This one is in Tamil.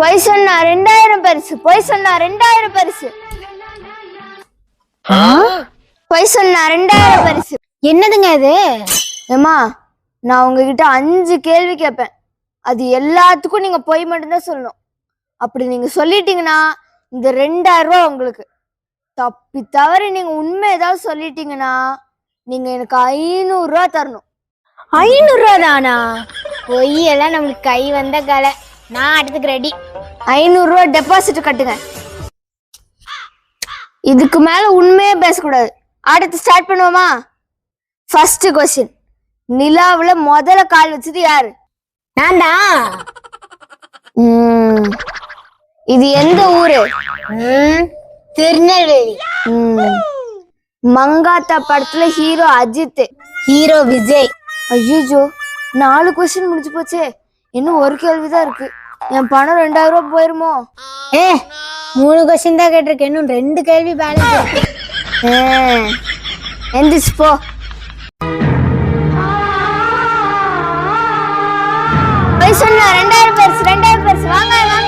பொய் சொன்னா 2000 பரிசு. பொய் சொன்னா 2000 பரிசு. பொய் சொன்னா 2000 பரிசு. என்னதுங்க இது? ஏமா, நான் உங்ககிட்ட 5 கேள்வி கேட்பேன். அது எல்லாத்துக்கும் நீங்க பொய் மட்டும்தான் சொல்லணும். அப்படி நீங்க சொல்லிட்டீங்கன்னா இந்த 2000 ரூபாய் உங்களுக்கு. தப்பி தவறி நீங்க உண்மை ஏதாவது சொல்லிட்டீங்கன்னா நீங்க எனக்கு 500 ரூபாய் தரணும். 500 ரூபா தானா? பொய் எல்லாம் நம்மளுக்கு கை வந்த கலை. நான் அடுத்துக்கு ரெடி. 500 ரூபாய் டெபாசிட் கட்டுங்க. இதுக்கு மேல உண்மையே பேசக்கூடாது. அடுத்து ஸ்டார்ட் பண்ணுவோமா? First question. நிலாவுல முதல்ல கால் வச்சது யாரு? நான் தான். இது எந்த ஊரு? திருநெல்வேலி. மங்காத்தா படத்துல ஹீரோ அஜித், ஹீரோ விஜய். ஐயோ, 4 क्वेश्चन முடிஞ்சு போச்சே. இன்னும் ஒரு கேள்விதான் இருக்கு. என் பணம் 2000 ரூபாய் போயிருமோ? 3 क्वेश्चन தான் கேட்டிருக்கேன். இன்னும் 2 கேள்வி பேலன்ஸ் இருக்கு. எந்திரிச்சு போ. பொய் சொன்னா 2000 பரிசு. 2000 பரிசு. வாங்க வாங்க.